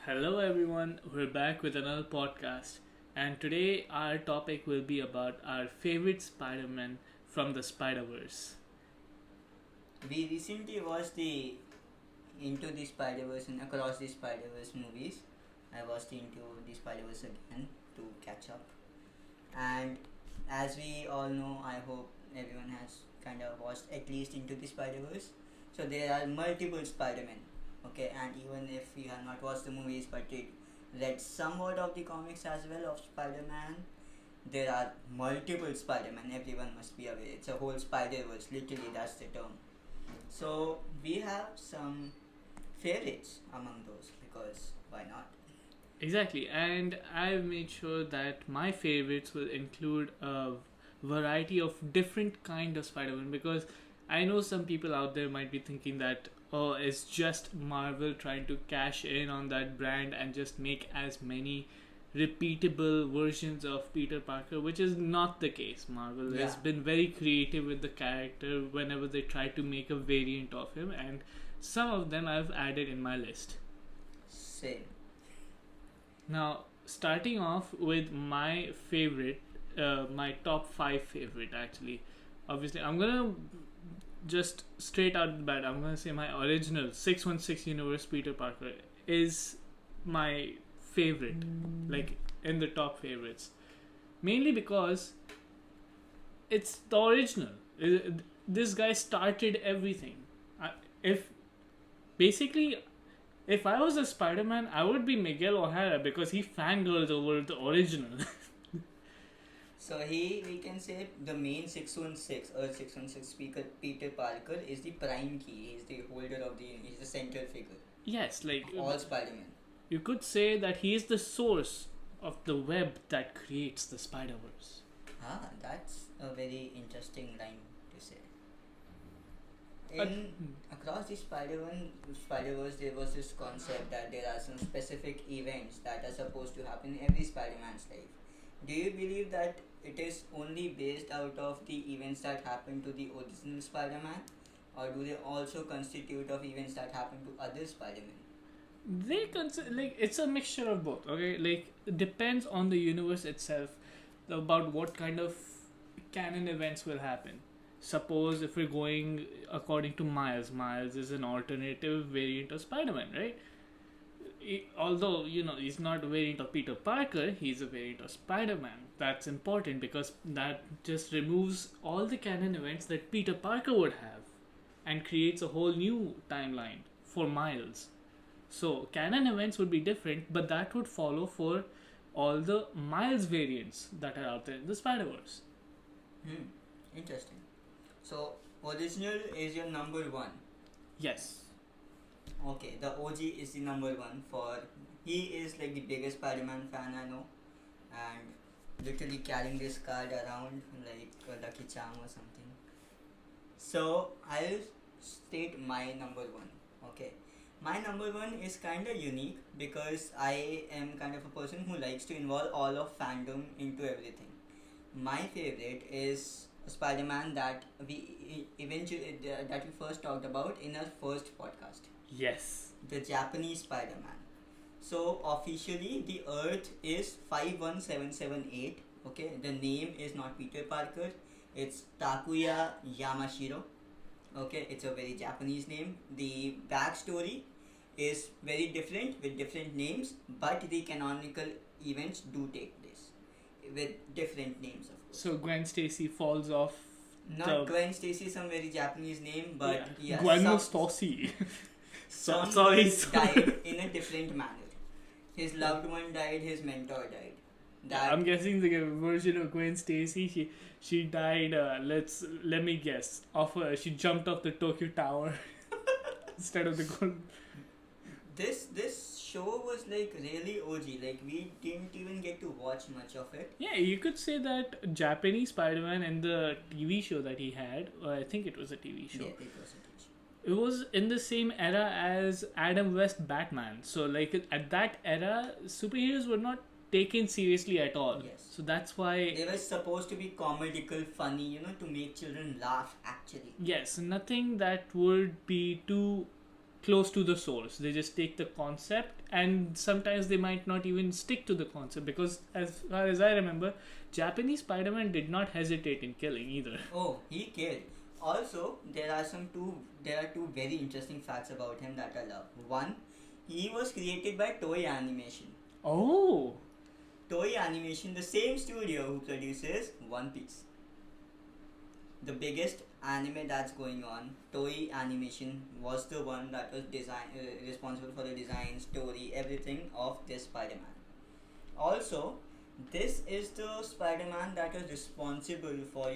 Hello everyone, we're back with another podcast, and today our topic will be about our favorite Spider-Man from the Spider-Verse. We recently watched the Into the Spider-Verse and Across the Spider-Verse movies. I watched Into the Spider-Verse again to catch up. And as we all know, I hope everyone has kind of watched at least Into the Spider-Verse. So there are multiple Spider-Men. Okay, and even if you have not watched the movies but read somewhat of the comics as well of Spider-Man, there are multiple Spider-Man. Everyone must be aware. It's a whole Spider-Verse. Literally, that's the term. So we have some favorites among those because why not? Exactly, and I've made sure that my favorites will include a variety of different kind of Spider-Man because I know some people out there might be thinking that it's just Marvel trying to cash in on that brand and just make as many repeatable versions of Peter Parker, which is not the case. Marvel has Yeah. been very creative with the character whenever they try to make a variant of him, and some of them I've added in my list. Same. Now, starting off with my favorite, my top five favorite actually. Obviously, I'm gonna just straight out of the bat, I'm gonna say my original 616 Universe Peter Parker is my favorite, like in the top favorites. Mainly because it's the original. This guy started everything. If basically, if I was a Spider-Man, I would be Miguel O'Hara because he fangirls over the original. So we can say the main 616 or 616 speaker Peter Parker is the prime key. He's the holder of he's the central figure Yes, like of all Spider-Man. you could say that he is the source of the web that creates the Spider-Verse. That's a very interesting line to say. Uh, In Across the Spider-Verse, there was this concept that there are some specific events that are supposed to happen in every Spider-Man's life. Do you believe that it is only based out of the events that happened to the original Spider-Man, or do they also constitute of events that happen to other Spider-Men? They consider like it's a mixture of both. Okay, like it depends on the universe itself about what kind of canon events will happen. Suppose if we're going according to Miles is an alternative variant of Spider-Man, right? Although he's not a variant of Peter Parker, he's a variant of Spider-Man. That's important because that just removes all the canon events that Peter Parker would have and creates a whole new timeline for Miles. So canon events would be different, but that would follow for all the Miles variants that are out there in the Spider-Verse. Hmm. Interesting. So original is your number one. Yes. Okay, the OG is the number one for. He is like the biggest Spider-Man fan I know, and literally carrying this card around like a lucky charm or something. So I'll state my number one. Okay, my number one is kind of unique because I am kind of a person who likes to involve all of fandom into everything. My favorite is a Spider-Man that we first talked about in our first podcast, Yes. the Japanese Spider-Man. So officially the Earth is 51778. Okay, the name is not Peter Parker. It's Takuya Yamashiro. Okay, it's a very Japanese name. The backstory is very different with different names, but the canonical events do take place with different names, of course. So Gwen Stacy falls off Not the Gwen Stacy, some very Japanese name, but yeah, Gwen some, Stacy. some sorry. died in a different manner. His loved one died, his mentor died. That I'm guessing the version of Gwen Stacy, she died. Let me guess. She jumped off the Tokyo Tower instead of the gold. this show was like really OG. Like we didn't even get to watch much of it. Yeah, you could say that Japanese Spider-Man and the TV show that he had, or I think it was a TV show. Yeah, it was a teach. It was in the same era as Adam West Batman. So like at that era, superheroes were not taken seriously at all. Yes. So that's why They were supposed to be comedical, funny, to make children laugh actually. yes, nothing that would be too close to the source. They just take the concept, and sometimes they might not even stick to the concept, because as far as I remember, Japanese Spider-Man did not hesitate in killing either. Oh, he killed. Also, there are two very interesting facts about him that I love. One, he was created by Toei Animation. Oh, Toei Animation, the same studio who produces One Piece. The biggest anime that's going on, Toei Animation was the one that was responsible for the design, story, everything of this Spider-Man. Also, this is the Spider-Man that was responsible for,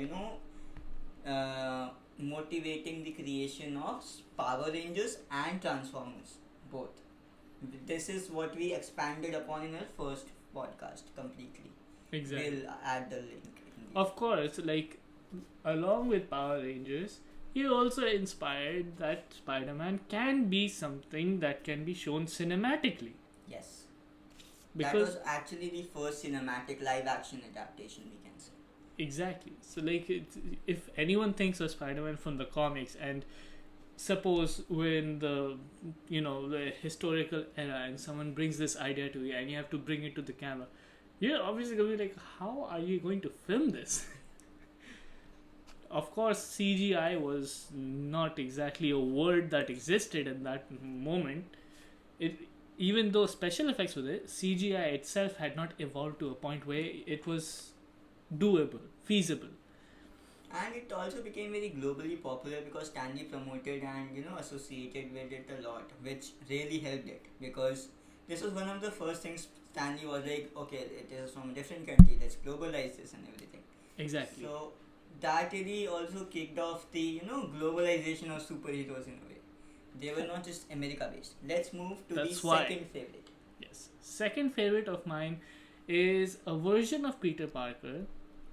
motivating the creation of Power Rangers and Transformers, both. This is what we expanded upon in our first podcast completely. exactly. We'll add the link. Of course, like along with Power Rangers, he also inspired that Spider-Man can be something that can be shown cinematically. Yes. That Because was actually the first cinematic live action adaptation, we can say. exactly. So like if anyone thinks of Spider-Man from the comics, and suppose we're in the historical era and someone brings this idea to you and you have to bring it to the camera, you're obviously going to be like, how are you going to film this? Of course, CGI was not exactly a word that existed in that moment. Even though special effects were there, CGI itself had not evolved to a point where it was doable, feasible. And it also became very globally popular because Stanley promoted and associated with it a lot, which really helped it, because this was one of the first things Stanley was like, okay, it is from a different country, let's globalize this and everything. Exactly. So that really also kicked off the globalization of superheroes in a way. They were not just America based. Let's move to That's the why. second favorite. Yes. Second favorite of mine is a version of Peter Parker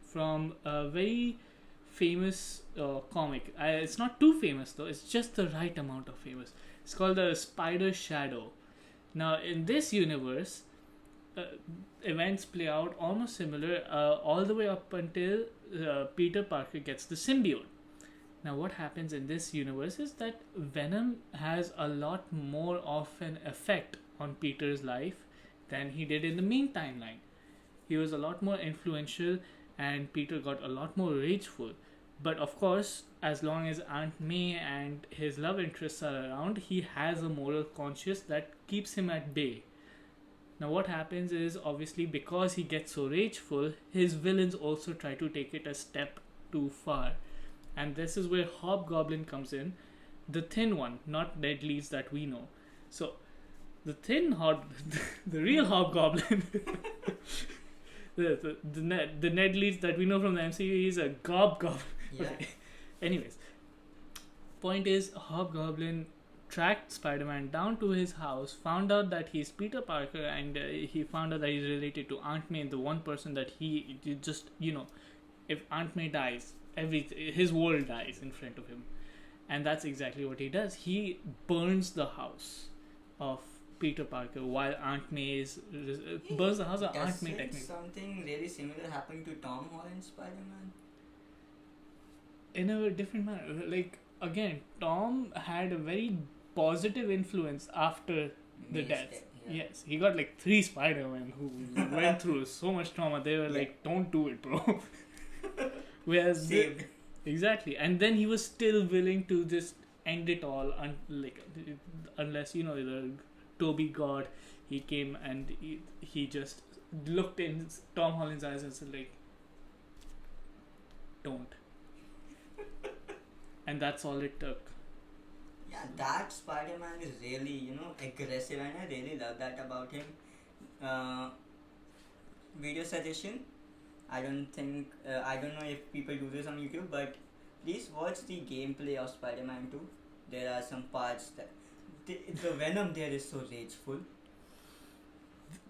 from a very famous comic. It's not too famous though. It's just the right amount of famous. It's called the Spider Shadow. Now in this universe, events play out almost similar all the way up until Peter Parker gets the symbiote. Now what happens in this universe is that Venom has a lot more of an effect on Peter's life than he did in the main timeline. He was a lot more influential and Peter got a lot more rageful. But of course, as long as Aunt May and his love interests are around, he has a moral conscience that keeps him at bay. Now what happens is, obviously because he gets so rageful, his villains also try to take it a step too far. And this is where Hobgoblin comes in, the thin one, not Ned Leeds that we know. So the the real Hobgoblin, the Ned Leeds that we know from the MCU, is a Goblin. Yeah. Okay. Anyways, point is, Hobgoblin tracked Spider-Man down to his house, found out that he's Peter Parker, and he found out that he's related to Aunt May, the one person that he just, if Aunt May dies, his world dies in front of him. And that's exactly what he does. He burns the house of Peter Parker while Aunt May burns the house of Aunt May technically. Something really similar happened to Tom Holland's Spider-Man? In a different manner. Like, again, Tom had a very positive influence after the death. Yeah. Yes, he got like 3 Spider-Men who went through so much trauma. They were like, don't do it, bro. Whereas Saved. Exactly. And then he was still willing to just end it all, unless, the Toby God, he came and he just looked in Tom Holland's eyes and said like, don't. And that's all it took. Yeah, that Spider-Man is really, aggressive, and I really love that about him. Video suggestion. I don't know if people do this on YouTube, but please watch the gameplay of Spider-Man 2. There are some parts that the Venom there is so rageful.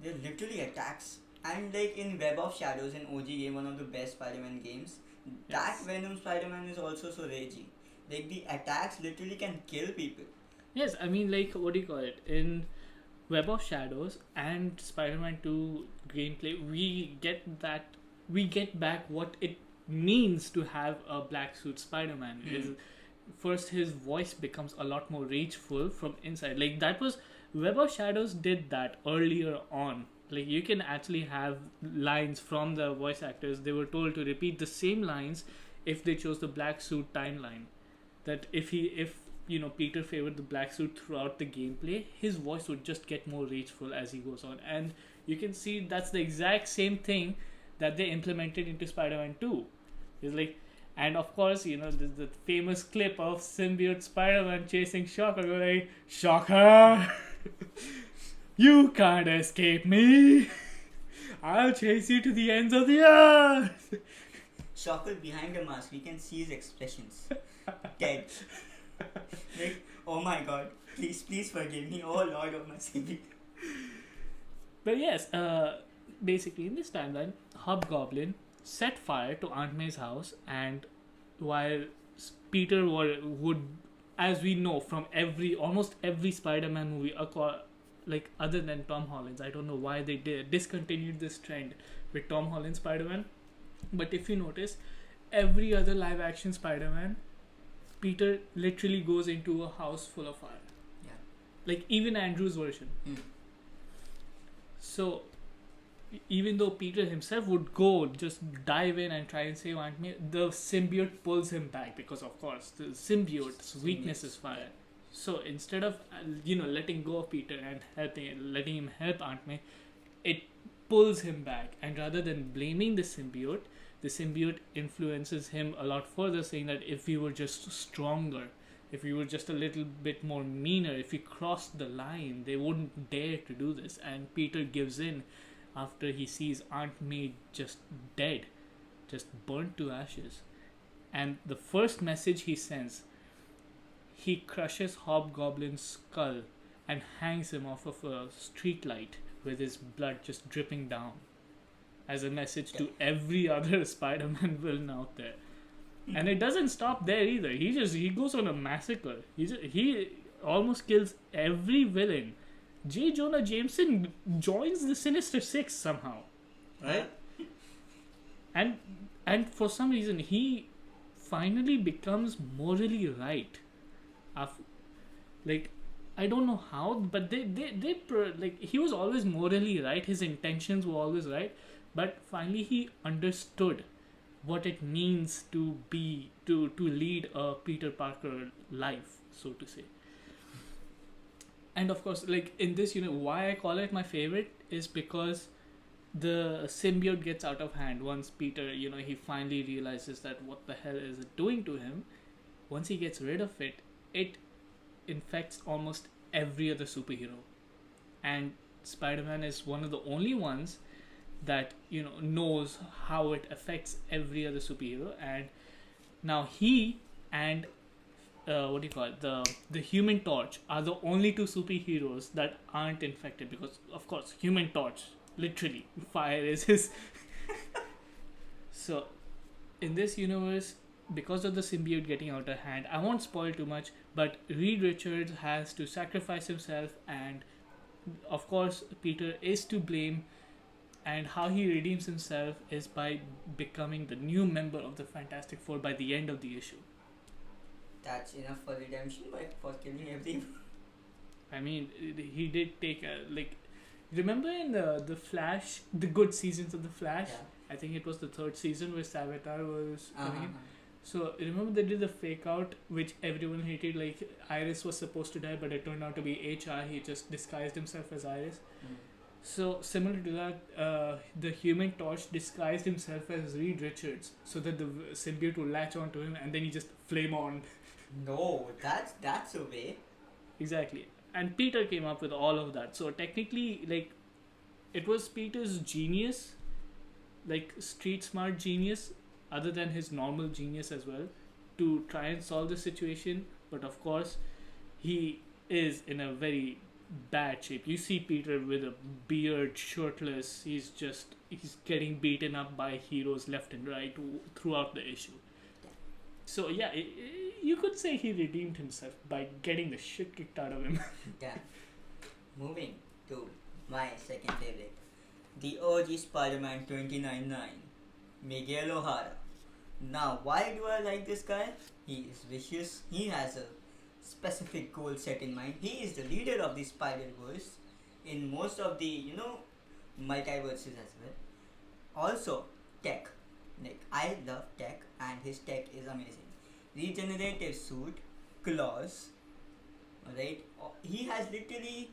There literally attacks, and like in Web of Shadows, in OG game, one of the best Spider-Man games, that Yes. Venom Spider-Man is also so ragey. Like the attacks literally can kill people. Yes, I mean, like, what do you call it? In Web of Shadows and Spider-Man 2 gameplay, we get back what it means to have a black suit Spider-Man. first his voice becomes a lot more rageful from inside. Like that was Web of Shadows did that earlier on. Like you can actually have lines from the voice actors. They were told to repeat the same lines if they chose the black suit timeline. That if Peter favored the black suit throughout the gameplay, his voice would just get more rageful as he goes on. And you can see that's the exact same thing that they implemented into Spider-Man 2. It's like, and of course, the famous clip of symbiote Spider-Man chasing Shocker, going like, Shocker, you can't escape me. I'll chase you to the ends of the earth. Shocker behind the mask, we can see his expressions. Dead. Like, oh my god, please forgive me, oh Lord of my Savior. But yes, basically in this timeline, Hobgoblin set fire to Aunt May's house, and while Peter would, as we know from almost every Spider-Man movie, like other than Tom Holland's, I don't know why they discontinued this trend with Tom Holland's Spider-Man, but if you notice, every other live-action Spider-Man, Peter literally goes into a house full of fire. Yeah. Like even Andrew's version. So even though Peter himself would go just dive in and try and save Aunt May, the symbiote pulls him back because of course the symbiote's weakness is fire. So instead of letting go of Peter and letting him help Aunt May, it pulls him back, and rather than blaming the symbiote influences him a lot further, saying that if we were just stronger, if we were just a little bit more meaner, if we crossed the line, they wouldn't dare to do this. And Peter gives in after he sees Aunt May just dead, just burnt to ashes. And the first message he sends, he crushes Hobgoblin's skull and hangs him off of a streetlight with his blood just dripping down, as a message to every other Spider-Man villain out there. And it doesn't stop there either. He goes on a massacre. He almost kills every villain. J. Jonah Jameson joins the Sinister Six somehow, right? And for some reason he finally becomes morally right. Like I don't know how, but he was always morally right. His intentions were always right. But finally he understood what it means to lead a Peter Parker life, so to say. And of course, like in this, why I call it my favorite is because the symbiote gets out of hand once Peter, he finally realizes that what the hell is it doing to him. Once he gets rid of it, it infects almost every other superhero. And Spider-Man is one of the only ones that knows how it affects every other superhero. And now he and the Human Torch are the only two superheroes that aren't infected, because of course Human Torch, literally fire is his. So in this universe, because of the symbiote getting out of hand, I won't spoil too much, but Reed Richards has to sacrifice himself, and of course Peter is to blame. And how he redeems himself is by becoming the new member of the Fantastic Four by the end of the issue. That's enough for redemption, but for killing everyone. I mean, he did take remember in the Flash, the good seasons of the Flash? Yeah. I think it was the third season where Savitar was coming in. So remember they did the fake out, which everyone hated. Like Iris was supposed to die, but it turned out to be HR. He just disguised himself as Iris. So similar to that, the Human Torch disguised himself as Reed Richards so that the symbiote would latch onto him, and then he just flame on. No, that's a way. Exactly. And Peter came up with all of that. So technically, like, it was Peter's genius, like street smart genius, other than his normal genius as well, to try and solve the situation. But of course, he is in a very bad shape. You see Peter with a beard, shirtless. He's getting beaten up by heroes left and right throughout the issue. So yeah, you could say he redeemed himself by getting the shit kicked out of him. Yeah. Moving to my second favorite, the OG Spider-Man 29-9, Miguel O'Hara. Now, why do I like this guy? He is vicious. He has a specific goal set in mind. He is the leader of the Spider-Verse in most of the, multiverses as well. Also, tech. Like, I love tech, and his tech is amazing. Regenerative suit, claws, right? He has literally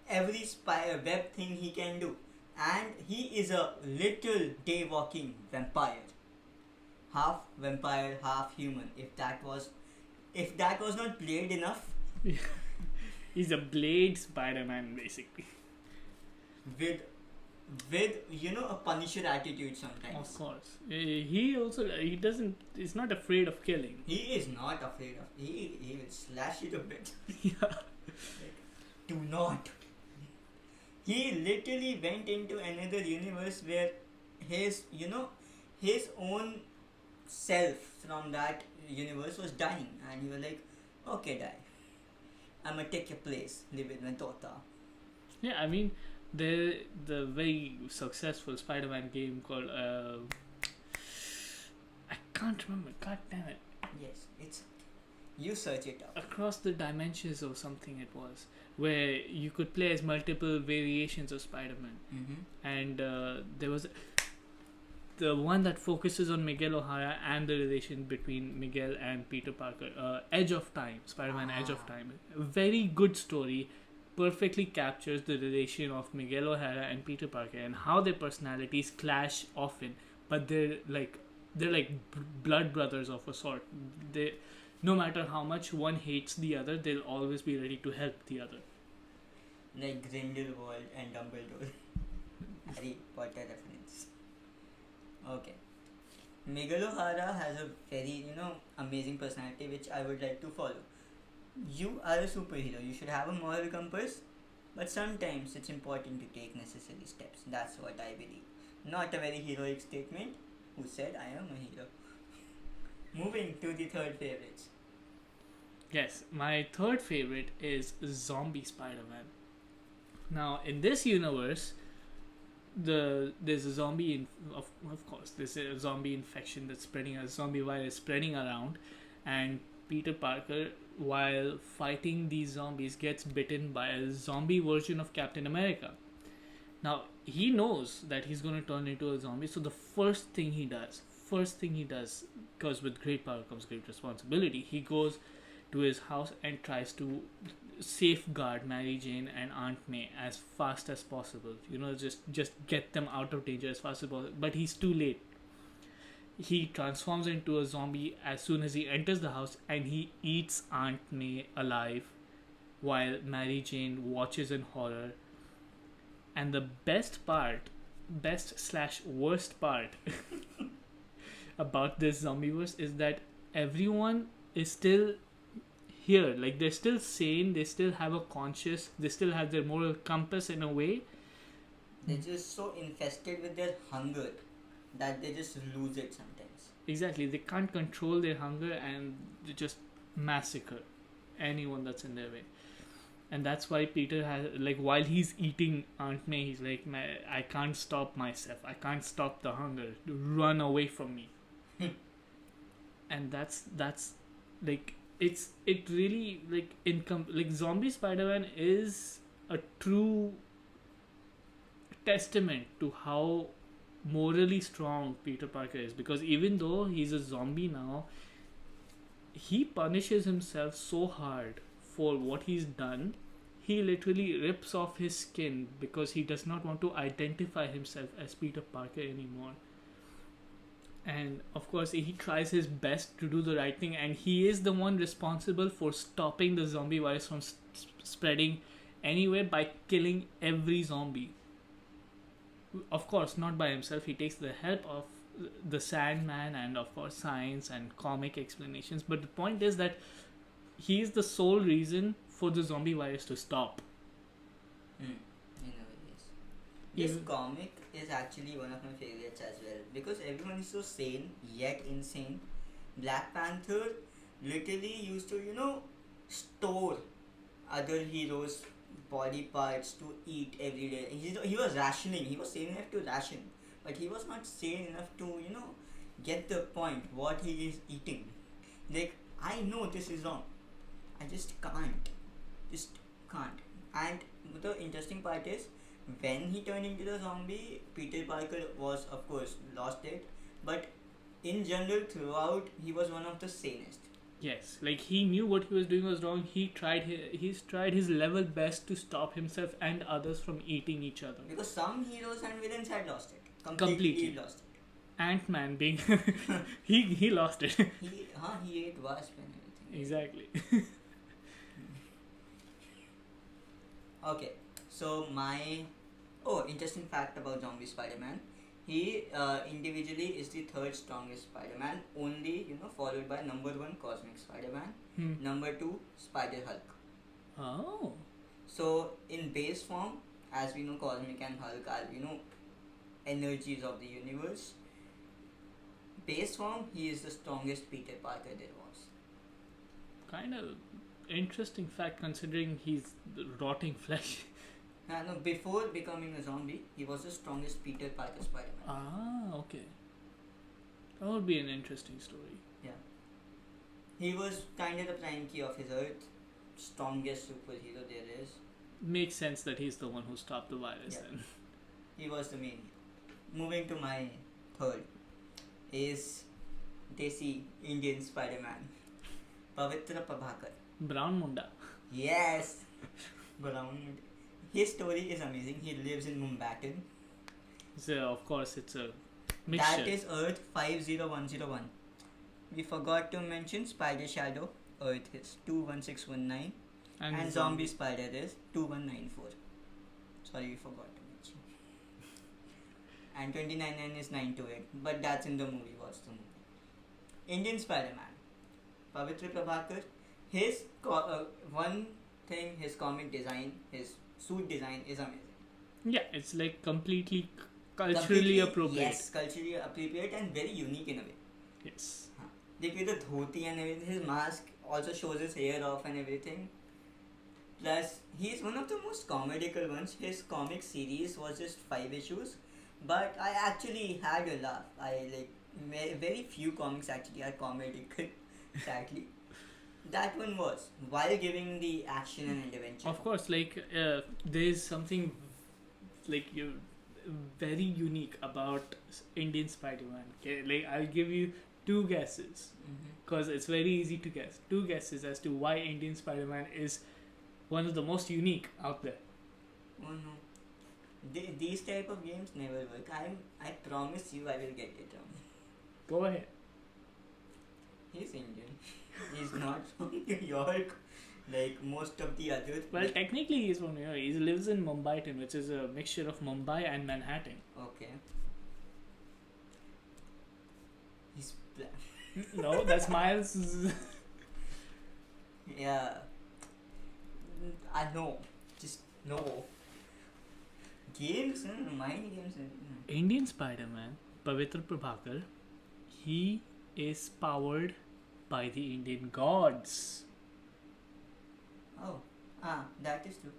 every web thing he can do. And he is a little day-walking vampire. Half vampire, half human. If that was not played enough, He's a Blade Spider-Man, basically. with a Punisher attitude sometimes. Of course. He's not afraid of killing. He is not afraid of. He will slash it a bit. Yeah. Like, do not. He literally went into another universe where his own self from that universe was dying, and he was like, okay, die. I'm gonna take your place, live with my daughter. Yeah, I mean, the very successful Spider-Man game called I can't remember. God damn it! Yes, it's. You search it up. Across the Dimensions or something it was, where you could play as multiple variations of Spider-Man, and there was the one that focuses on Miguel O'Hara and the relation between Miguel and Peter Parker. Edge of Time, Spider-Man Edge of Time. A very good story. Perfectly captures the relation of Miguel O'Hara and Peter Parker and how their personalities clash often, but they're like blood brothers of a sort. They, no matter how much one hates the other, they'll always be ready to help the other. Like Grindelwald and Dumbledore. Harry Potter reference. Okay. Miguel O'Hara has a very, amazing personality which I would like to follow. You are a superhero. You should have a moral compass, but sometimes it's important to take necessary steps. That's what I believe. Not a very heroic statement. Who said I am a hero? Moving to the third favorites. Yes, my third favorite is Zombie Spider-Man. Now, in this universe, there's a zombie of course there's a zombie infection that's spreading, a zombie virus spreading around, and Peter Parker, while fighting these zombies, gets bitten by a zombie version of Captain America. Now he knows that he's going to turn into a zombie, so the first thing he does, because with great power comes great responsibility, he goes to his house and tries to safeguard Mary Jane and Aunt May as fast as possible. Just get them out of danger as fast as possible. But he's too late. He transforms into a zombie as soon as he enters the house, and he eats Aunt May alive while Mary Jane watches in horror. And the best / worst part about this zombieverse is that everyone is still here. Like, they're still sane, they still have a conscience, they still have their moral compass in a way. They're just so infested with their hunger that they just lose it sometimes. Exactly, they can't control their hunger and they just massacre anyone that's in their way. And that's why Peter has, like, while he's eating Aunt May, he's like, I can't stop myself, I can't stop the hunger, run away from me. And that's like, it really, like, like, Zombie Spider-Man is a true testament to how morally strong Peter Parker is, because even though he's a zombie now, he punishes himself so hard for what he's done. He literally rips off his skin because he does not want to identify himself as Peter Parker anymore. And of course he tries his best to do the right thing, and he is the one responsible for stopping the zombie virus from spreading anywhere by killing every zombie. Of course not by himself, he takes the help of the Sandman and of course science and comic explanations, but the point is that he is the sole reason for the zombie virus to stop. This comic is actually one of my favorites as well, because everyone is so sane yet insane. Black Panther literally used to, store other heroes' body parts to eat every day. He was rationing. He was sane enough to ration, but he was not sane enough to, get the point what he is eating. Like, I know this is wrong. I just can't. Just can't. And the interesting part is, when he turned into the zombie, Peter Parker was, of course, lost it. But in general, throughout, he was one of the sanest. Yes, like he knew what he was doing was wrong. He's tried his level best to stop himself and others from eating each other. Because some heroes and villains had lost it. Completely. Lost it. Ant-Man being he lost it. He ate wasp and everything. Exactly. Okay, so interesting fact about zombie Spider-Man. He individually is the third strongest Spider-Man, only followed by number 1 Cosmic Spider-Man, number 2 Spider-Hulk. Oh. So in base form, as we know, Cosmic and Hulk are energies of the universe. Base form, he is the strongest Peter Parker there was. Kind of interesting fact considering he's rotting flesh. No, before becoming a zombie, he was the strongest Peter Parker Spider-Man. Ah, okay. That would be an interesting story. Yeah. He was kind of the prime key of his Earth, strongest superhero there is. Makes sense that he's the one who stopped the virus then. He was the main. Moving to my third is Desi Indian Spider-Man, Pavitra Prabhakar. Brown Munda. Yes! Brown. His story is amazing. He lives in Mumbai. So, of course, it's a mixture. That is Earth 50101. We forgot to mention Spider Shadow. Earth is 21619. And Zombie Spider is 2194. Sorry, we forgot to mention. And 299 is 928. But that's in the movie. Watch the movie. Indian Spider-Man, Pavitra Prabhakar. His one thing, his comic design, his suit design is amazing. Yeah, it's like completely culturally appropriate. Yes, culturally appropriate and very unique in a way. Yes. Like with the dhoti and everything, his mask also shows his hair off and everything. Plus, he's one of the most comedical ones. His comic series was just 5 issues, but I actually had a laugh. Very few comics actually are comedical, sadly. That one was, while giving the action and adventure. Of course, there's something very unique about Indian Spider-Man. Okay? Like, I'll give you 2 guesses because it's very easy to guess. 2 guesses as to why Indian Spider-Man is one of the most unique out there. Oh no. These type of games never work. I promise you I will get it wrong. Go ahead. He's Indian. He's not from New York like most of the others. Well, technically he's from New York. He lives in Mumbai, which is a mixture of Mumbai and Manhattan. Okay. He's black. No, that's Miles. Yeah. I know. Just no. Games, mind games. Indian Spider-Man, Pavitra Prabhakar, he is powered by the Indian gods. Oh, that is true.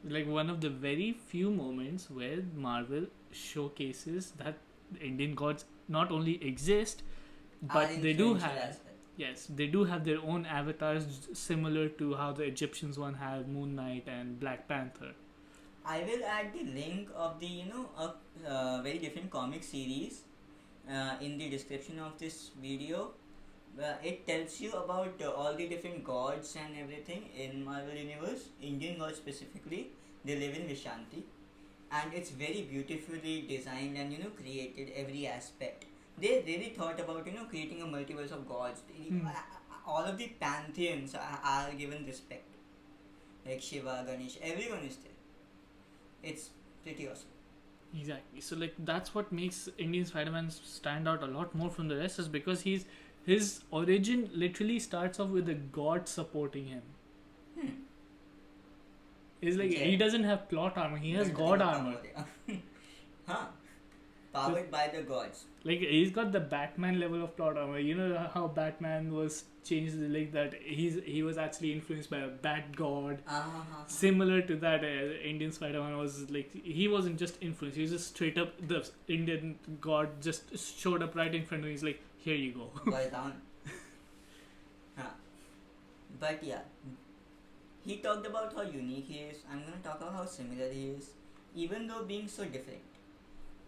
Like one of the very few moments where Marvel showcases that the Indian gods not only exist, but they do have. Yes, they do have their own avatars similar to how the Egyptians one had Moon Knight and Black Panther. I will add the link of the a very different comic series in the description of this video. It tells you about all the different gods and everything in Marvel Universe. Indian gods specifically, they live in Vishanti, and it's very beautifully designed and created every aspect. They really thought about creating a multiverse of gods. All of the pantheons are given respect, like Shiva, Ganesh, everyone is there. It's pretty awesome. Exactly. So that's what makes Indian Spider-Man stand out a lot more from the rest, is because his origin literally starts off with a god supporting him. It's like he doesn't have plot armor, he has god armor. Huh. Powered by the gods. Like he's got the Batman level of plot armor. You know how Batman was changed like that. He was actually influenced by a Bat God. Similar to that, Indian Spider-Man was like he wasn't just influenced. He was just straight up the Indian God just showed up right in front of him. He's like, here you go. Boy down. But yeah, he talked about how unique he is. I'm gonna talk about how similar he is. Even though being so different,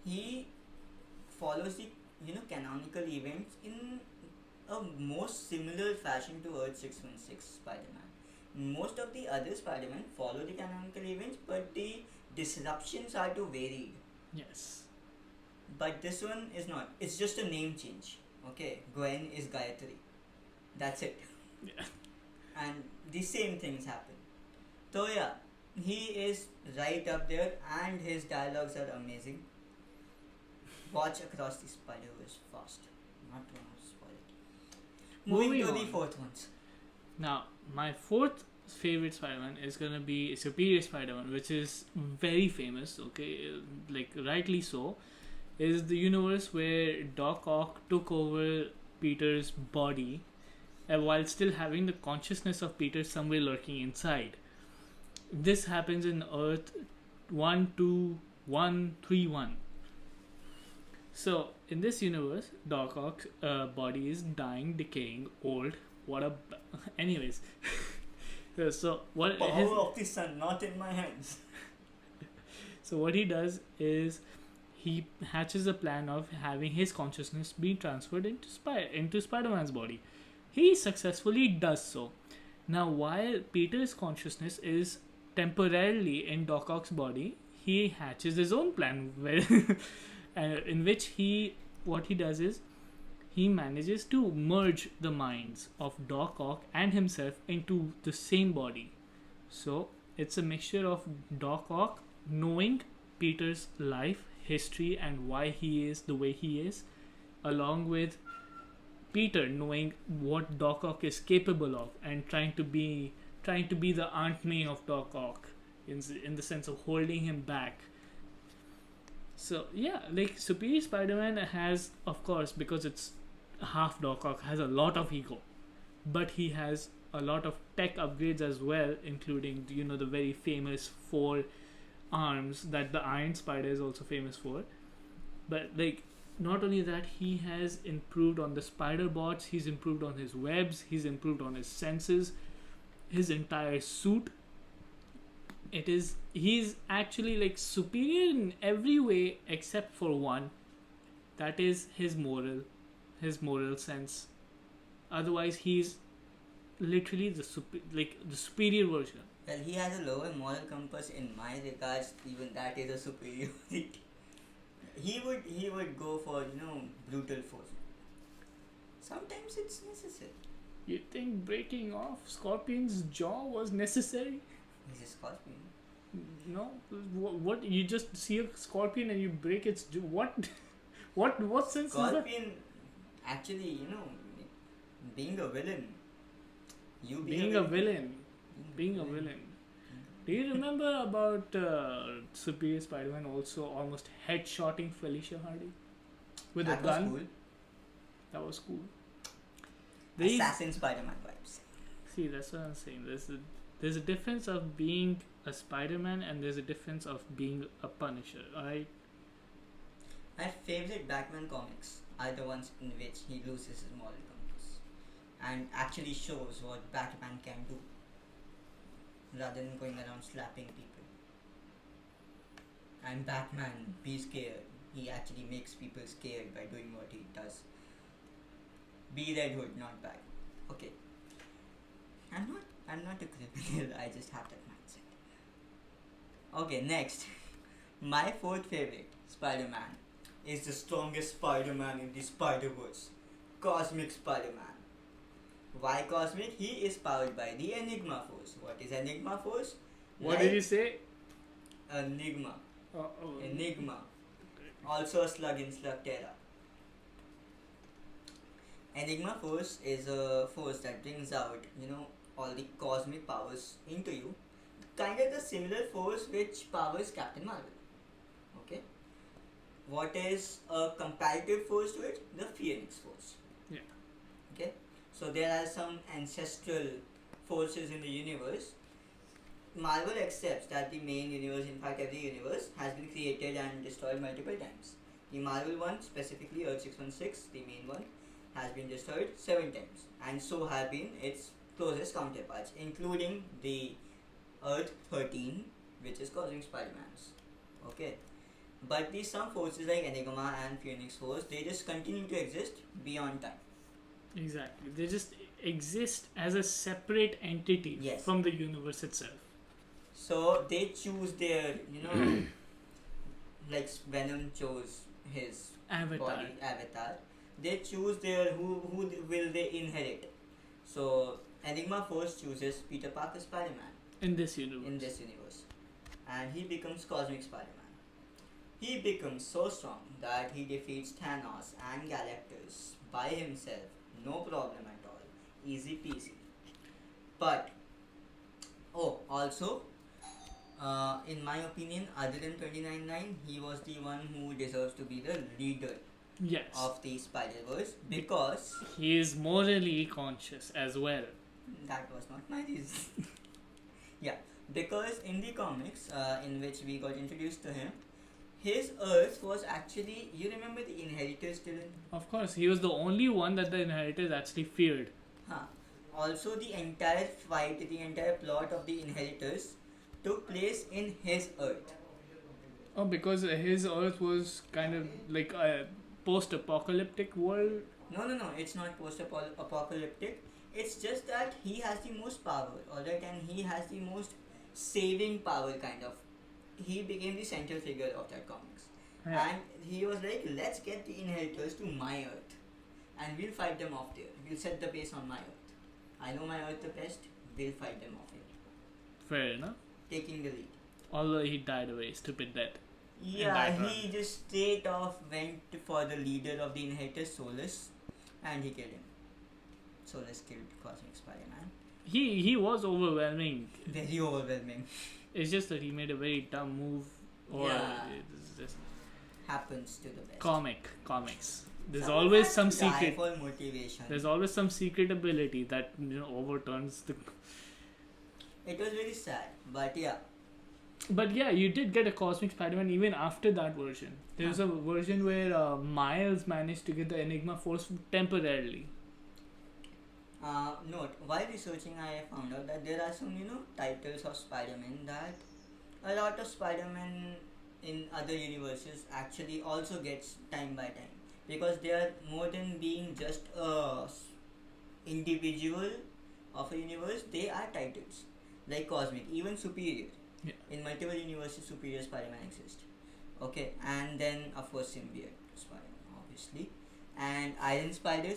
he follows the canonical events in a most similar fashion to Earth 616 Spider-Man. Most of the other Spider-Man follow the canonical events, but the disruptions are too varied. Yes. But this one is not. It's just a name change. Okay, Gwen is Gayatri. That's it. Yeah. And the same things happen. So yeah, he is right up there, and his dialogues are amazing. Watch Across the Spider-Verse fast. Not to spoil it. Moving to the fourth ones. Now, my fourth favorite Spider-Man is gonna be Superior Spider-Man, which is very famous. Okay, like rightly so. Is the universe where Doc Ock took over Peter's body, while still having the consciousness of Peter somewhere lurking inside. This happens in Earth 12131. So, in this universe, Doc Ock's body is dying, decaying, old. Anyways. So, what... Power of the sun, not in my hands. So, what he does is he hatches a plan of having his consciousness be transferred into Spider-Man's body. He successfully does so. Now, while Peter's consciousness is temporarily in Doc Ock's body, he hatches his own plan where... in which what he does is he manages to merge the minds of Doc Ock and himself into the same body. So it's a mixture of Doc Ock knowing Peter's life, history, and why he is the way he is, along with Peter knowing what Doc Ock is capable of and trying to be the Aunt May of Doc Ock in the sense of holding him back. So yeah, like Superior Spider-Man has, of course, because it's half Doc Ock, has a lot of ego, but he has a lot of tech upgrades as well, including the very famous 4 arms that the Iron Spider is also famous for. But like, not only that, he has improved on the spider bots, he's improved on his webs, he's improved on his senses, his entire suit. He's actually like superior in every way except for one, that is his moral sense. Otherwise, he's literally the superior version. Well, he has a lower moral compass in my regards. Even that is a superiority. He would go for brutal force. Sometimes it's necessary. You think breaking off Scorpion's jaw was necessary? He's a scorpion. No, what you just see a scorpion and you break its jaw? What sense Scorpion, is that? actually, being a villain. Being a villain. Do you remember about Superior Spider-Man also almost headshotting Felicia Hardy with a gun? Cool. That was cool. Assassin Spider-Man vibes. See, that's what I'm saying. There's a difference of being a Spider-Man and there's a difference of being a Punisher, alright? My favorite Batman comics are the ones in which he loses his moral compass and actually shows what Batman can do rather than going around slapping people. And Batman, be scared. He actually makes people scared by doing what he does. Be Red Hood, not bad. Okay. I'm not a criminal, I just have that mindset. Okay, next. My fourth favorite Spider-Man is the strongest Spider-Man in the Spider-Verse. Cosmic Spider-Man. Why Cosmic? He is powered by the Enigma Force. What is Enigma Force? What did you say? Enigma. Okay. Enigma. Also a slug in Slugterra. Enigma Force is a force that brings out, all the cosmic powers into you. Kind of the similar force which powers Captain Marvel. Okay? what is a comparative force to it? The Phoenix force. Yeah. Okay, so there are some ancestral forces in the universe. Marvel accepts that the main universe, in fact every universe, has been created and destroyed multiple times. The Marvel one, specifically Earth 616, the main one, has been destroyed 7 times, and so have been its closest counterparts, including the Earth 13, which is causing Spider-Mans. Okay, but these some forces like Enigma and Phoenix Force, they just continue to exist beyond time. Exactly. They just exist as a separate entity Yes. from the universe itself. So they choose their, like Venom chose his Avatar. avatar. They choose their who will they inherit. So Enigma Force chooses Peter Parker Spider-Man In this universe. in this universe, and he becomes Cosmic Spider-Man. He becomes so strong that he defeats Thanos and Galactus by himself, no problem at all, easy peasy. But also, in my opinion, other than 29-9, he was the one who deserves to be the leader Yes. of the Spider-Verse, because He is morally conscious as well. that was not my reason. Yeah, because in the comics in which we got introduced to him, his Earth was actually, you remember the Inheritors, Dylan? Of course, he was the only one that the Inheritors actually feared. Also, the entire fight, the entire plot of the Inheritors took place in his Earth. Oh, because his Earth was kind of like a post-apocalyptic world. No, it's not post-apocalyptic. It's just that he has the most power, alright, and he has the most saving power, kind of. He became the central figure of that comics. Yeah. And he was like, let's get the Inheritors to my Earth, and we'll fight them off there. We'll set the base on my Earth. I know my Earth the best, we'll fight them off here. Fair enough. Taking the lead. Although he died away, stupid death. Yeah, that he just straight off went for the leader of the Inheritors, Solus, and he killed him. Solus killed Cosmic Spider-Man. He was overwhelming. Very overwhelming. It's just that he made a very dumb move. Or Yeah. it's just Happens to the best. comics. There's Someone always has some to die secret. for motivation. There's always some secret ability that overturns the. It was very sad, but yeah. But yeah, you did get a Cosmic Spider-Man even after that version. There was a version where Miles managed to get the Enigma Force temporarily. Note, while researching, I found out that there are some, titles of Spider-Man that a lot of Spider-Man in other universes actually also gets time by time, because they are more than being just a individual of a universe. They are titles like Cosmic, even Superior. Yeah. In multiple universes, Superior Spider-Man exists. Okay, and then of course Symbiote Spider-Man, obviously, and Iron Spider.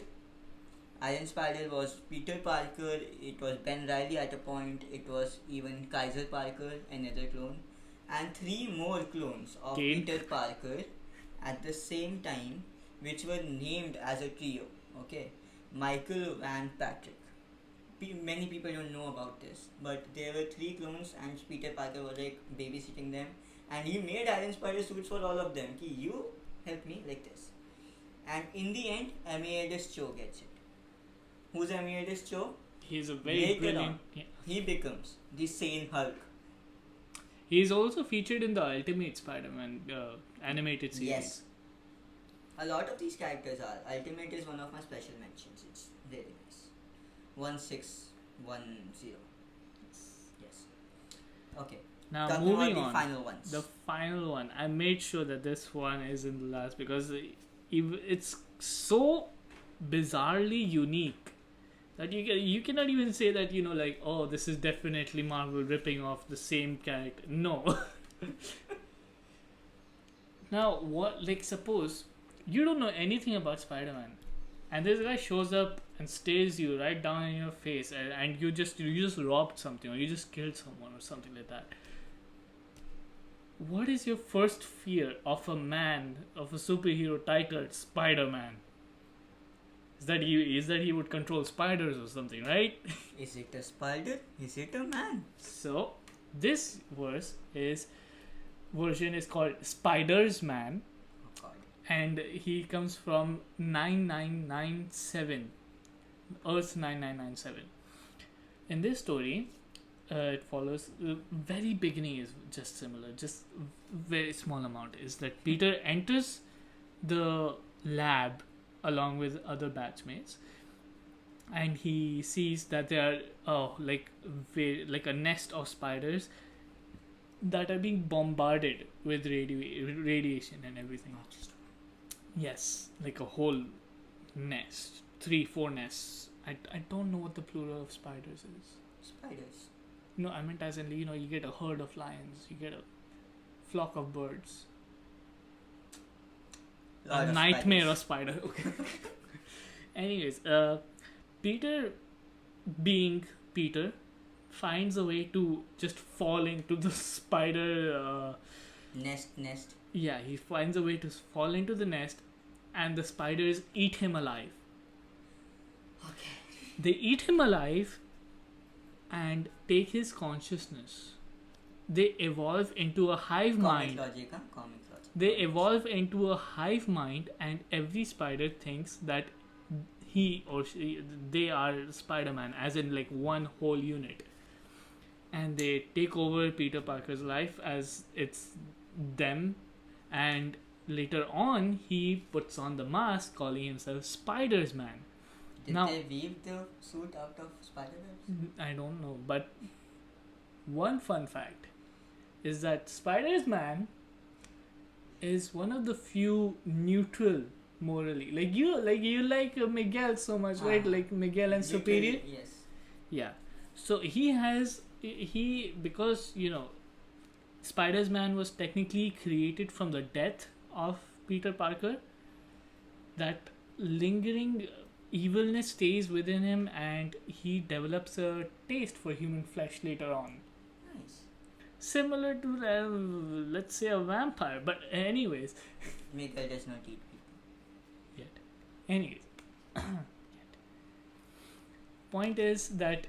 Iron Spider was Peter Parker, it was Ben Reilly at a point, it was even Kaiser Parker, another clone, and 3 more clones of Kane. Peter Parker at the same time, which were named as a trio. Okay, Michael and Patrick. Many people don't know about this, but there were 3 clones, and Peter Parker was like babysitting them, and he made Iron Spider suits for all of them. You help me like this, and in the end, AMDZS gets it. Who's AMDZS? He's a very Later brilliant. on, Yeah. he becomes the sane Hulk. He's also featured in the Ultimate Spider-Man animated series. Yes. A lot of these characters are. Ultimate is one of my special mentions. It's very nice. 1610. Yes. Okay. Now Talking moving about on. the final ones. The final one. I made sure that this one is in the last because it's so bizarrely unique that you cannot even say that oh, this is definitely Marvel ripping off the same character. No. Now what? Like suppose you don't know anything about Spider-Man, and this guy shows up and stares you right down in your face, and you just robbed something or you just killed someone or something like that. What is your first fear of a superhero titled Spider-Man? Is that he would control spiders or something, right? Is it a spider? Is it a man? So this version is called Spider's Man, Of and he comes from 9997, Earth 9997. In this story, it follows the very beginning is just similar, just very small amount is that Peter enters the lab along with other batchmates, and he sees that there are like a nest of spiders that are being bombarded with radiation and everything. Yes, like a whole nest, 3-4 nests. I don't know what the plural of spiders is. Spiders. No, I meant as in, you get a herd of lions, you get a flock of birds. A nightmare of spider. Okay. Anyways, Peter, being Peter, finds a way to just fall into the spider nest. Yeah, he finds a way to fall into the nest, and the spiders eat him alive. Okay. They eat him alive and take his consciousness. They evolve into a hive mind. Comic logic. They evolve into a hive mind, and every spider thinks that he or she, they are Spider-Man, as in like one whole unit. And they take over Peter Parker's life as it's them, and later on he puts on the mask calling himself Spider-Man. Did they weave the suit out of Spider-Man? I don't know, but one fun fact is that Spider-Man is one of the few neutral morally. Like you like Miguel so much, right? Like Miguel and Superior. Yes. Yeah. So because Spider-Man was technically created from the death of Peter Parker. That lingering evilness stays within him, and he develops a taste for human flesh later on. Nice. Similar to, let's say, a vampire. But anyways. Miguel does not eat people. Yet. Anyways. Point is that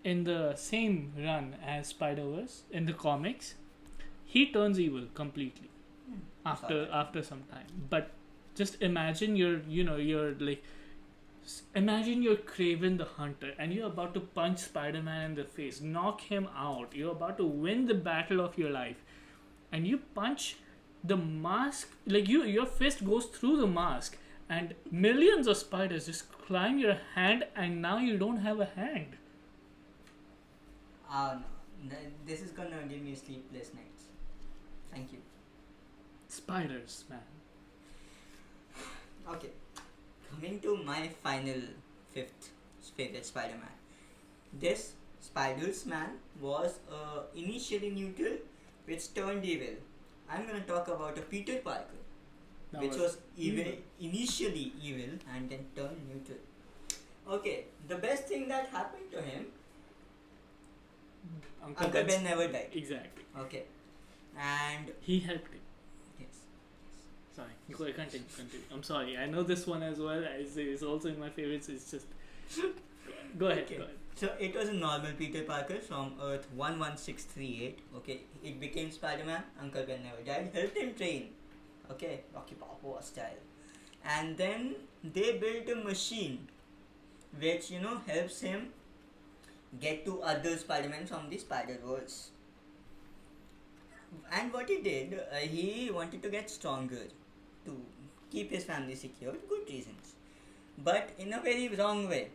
in the same run as Spider-Verse, in the comics, he turns evil completely after some time. But just imagine imagine you're Kraven the Hunter and you're about to punch Spider-Man in the face, knock him out. You're about to win the battle of your life, and you punch the mask, your fist goes through the mask, and millions of spiders just climb your hand, and now you don't have a hand. Oh no, this is gonna give me sleepless nights. Thank you. Spiders, man. Okay, coming to my final fifth favorite Spider-Man. This Spiders-Man was initially neutral, which turned evil. I'm gonna talk about a Peter Parker, which was initially evil and then turned neutral. Okay, the best thing that happened to him, Uncle Ben never died. Exactly. Okay, and he helped him. Yes. Sorry, continue. I'm sorry. I know this one as well. It's also in my favorites. It's just go ahead. Okay. Go ahead. So it was a normal Peter Parker from Earth 11638. Okay, it became Spider-Man. Uncle Ben never died. Helped him train. Okay, Rocky Balboa style. And then they built a machine which helps him get to other Spider-Man from the Spider-Verse. And what he did, he wanted to get stronger to keep his family secure, good reasons. But in a very wrong way.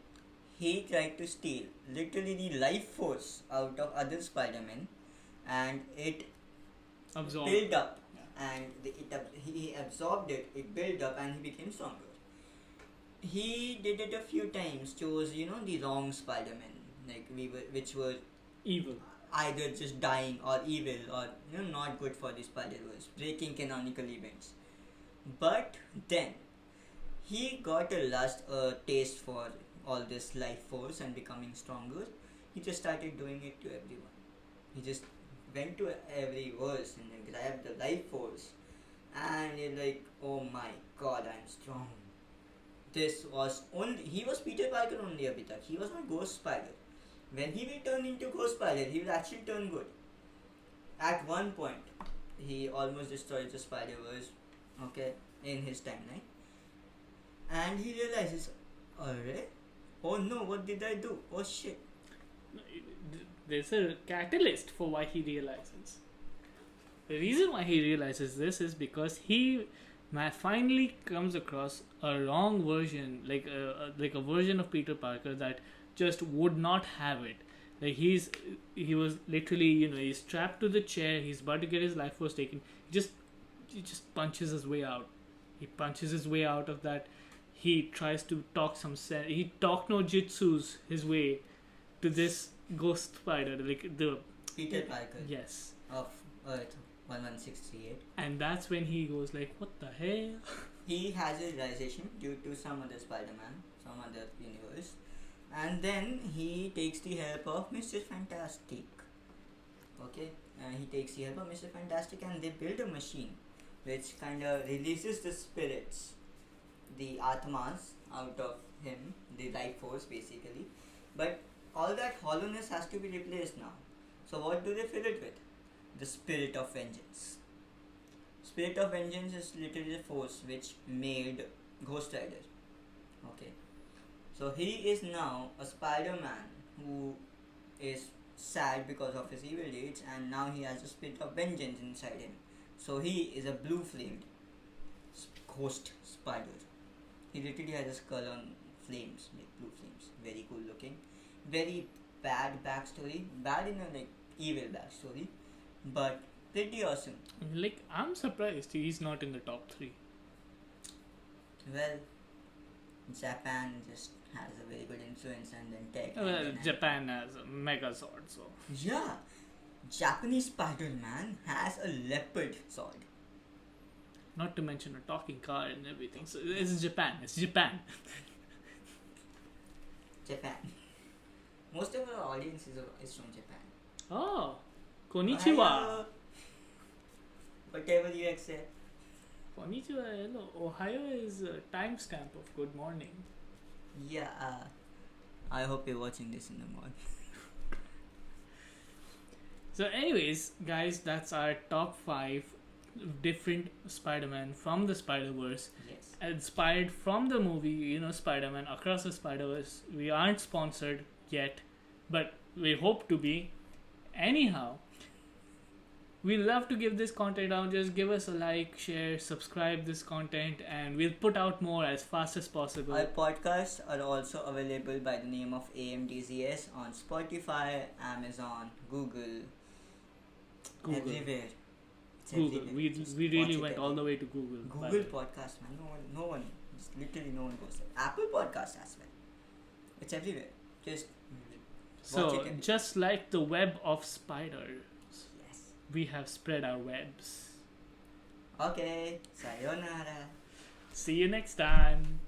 He tried to steal literally the life force out of other Spider-Men, and it built up, and he absorbed it, it built up, and he became stronger. He did it a few times, chose the wrong Spider-Men, which were evil, either just dying or evil or not good for the Spider-Verse, breaking canonical events. But then he got a taste for all this life force and becoming stronger. He just started doing it to everyone. He just went to every verse and then grabbed the life force, and you're like, oh my god, I'm strong. He was Peter Parker only a bit. He was not Ghost Spider. When he will turn into Ghost Spider, he will actually turn good. At one point, he almost destroyed the Spider-Verse Okay, in his timeline, and he realizes, alright, oh no, what did I do? Oh shit. There's a catalyst for why he realizes. The reason why he realizes this is because he finally comes across a wrong version, like a version of Peter Parker that just would not have it. Like he was literally, he's strapped to the chair. He's about to get his life force taken. He just punches his way out. He punches his way out of that. He tries to talk some sense. He talk no jutsus his way to this ghost spider, like the Peter Parker yes. of Earth 11638. And that's when he goes like, "What the hell?" He has a realization due to some other Spider-Man, some other universe, and then he takes the help of Mr. Fantastic. Okay, he takes the help of Mr. Fantastic, and they build a machine which kind of releases the spirits, the Atmas, out of him, the life force basically. But all that hollowness has to be replaced now. So what do they fill it with? The spirit of vengeance. Spirit of vengeance is literally the force which made Ghost Rider. Okay. So he is now a Spider-Man who is sad because of his evil deeds, and now he has a spirit of vengeance inside him. So he is a blue flamed ghost spider. He literally has a skull on flames, like blue flames. Very cool looking. Very bad backstory. Bad in a like evil backstory, but pretty awesome. Like, I'm surprised he's not in the top 3. Well, Japan just has a very good influence, and then tech. Well, Japan has a Megazord, so Yeah, Japanese Spider-Man has a leopard sword. not to mention a talking car and everything. So it's Japan. It's Japan. Japan. Most of our audience is from Japan. Oh, konnichiwa. Ohio, whatever you accept. Konnichiwa. Hello. Ohio is a timestamp of good morning. Yeah, I hope you're watching this in the morning. So, anyways, guys, that's our top 5 different Spider-Man from the Spider-Verse. Yes. Inspired from the movie, Spider-Man Across the Spider-Verse. We aren't sponsored yet, but we hope to be. Anyhow, we love to give this content out. Just give us a like, share, subscribe this content, and we'll put out more as fast as possible. Our podcasts are also available by the name of AMDZS on Spotify, Amazon, Google. Everywhere. It's Google. everywhere. Just We watch really it went all the way to Google. Google Podcast, man. No one, just literally no one goes there. Apple Podcast as well. It's everywhere. Just watch So, it just like the web of spiders, yes. we have spread our webs. Okay. Sayonara. See you next time.